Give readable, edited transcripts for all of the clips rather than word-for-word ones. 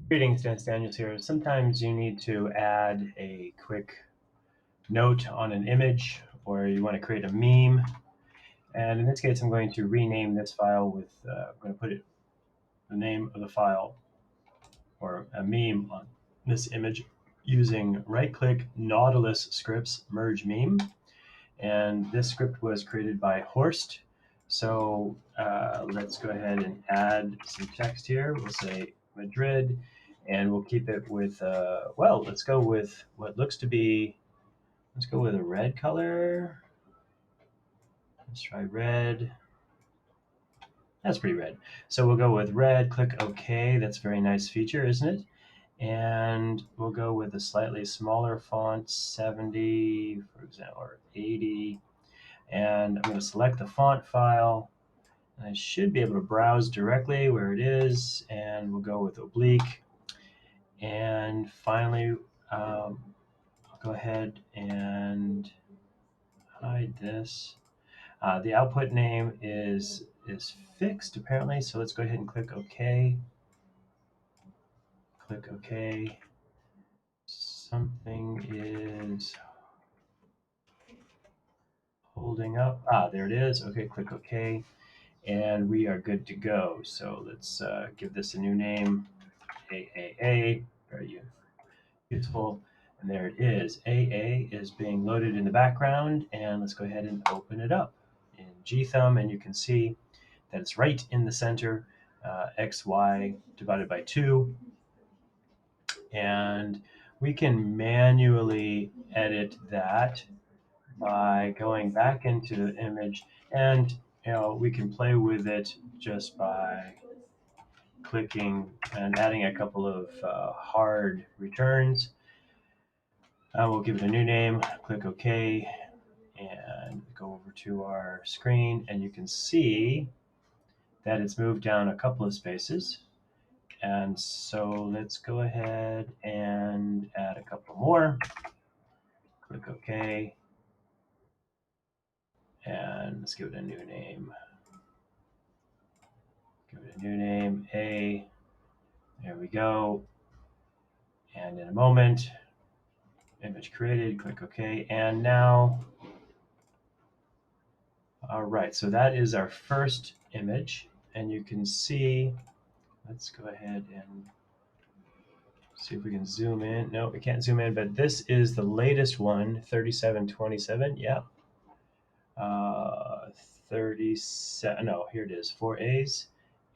Greetings, Dennis Daniels here. Sometimes you need to add a quick note on an image, or you want to create a meme. And in this case, I'm going to rename this file with, I'm going to put the name of the file or a meme on this image using right-click Nautilus Scripts Merge Meme. And this script was created by Horst. So let's go ahead and add some text here. We'll say Madrid, and we'll keep it with, well, let's go with what looks to be, let's go with a red color. Let's try red. That's pretty red. So we'll go with red, click OK. That's a very nice feature, isn't it? And we'll go with a slightly smaller font, 70, for example, or 80. And I'm going to select the font file. I should be able to browse directly where it is, and we'll go with oblique. And finally, I'll go ahead and hide this. The output name is fixed apparently, so let's go ahead and click OK. Click OK. Something is holding up. There it is. Okay, click OK. And we are good to go. So let's give this a new name, AAA. Very useful. And there it is. AA is being loaded in the background. And let's go ahead and open it up in GThumb. And you can see that it's right in the center, XY divided by 2. And we can manually edit that by going back into the image, and we can play with it just by clicking and adding a couple of hard returns. We'll give it a new name, click OK, and go over to our screen, and you can see that it's moved down a couple of spaces. And so let's go ahead and add a couple more. Click OK. And let's give it a new name. Give it a new name, A. There we go. And in a moment, image created, click OK. And now, all right, so that is our first image. And you can see, let's go ahead and see if we can zoom in. No, we can't zoom in, but this is the latest one, 3727. Yeah. 37, no, here it is, 4As.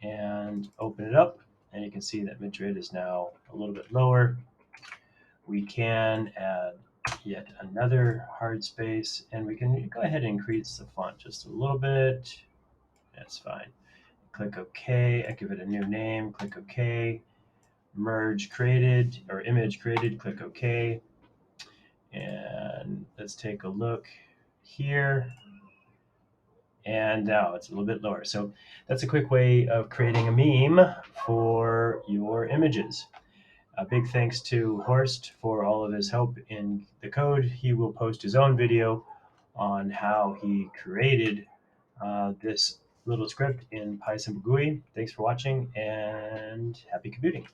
And open it up, and you can see that Madrid is now a little bit lower. We can add yet another hard space, and we can go ahead and increase the font just a little bit. That's fine. Click OK. I give it a new name. Click OK. Merge created, or image created. Click OK. And let's take a look here. And now it's a little bit lower. So that's a quick way of creating a meme for your images. A big thanks to Horst for all of his help in the code. He will post his own video on how he created this little script in PySimple GUI. Thanks for watching, and happy computing.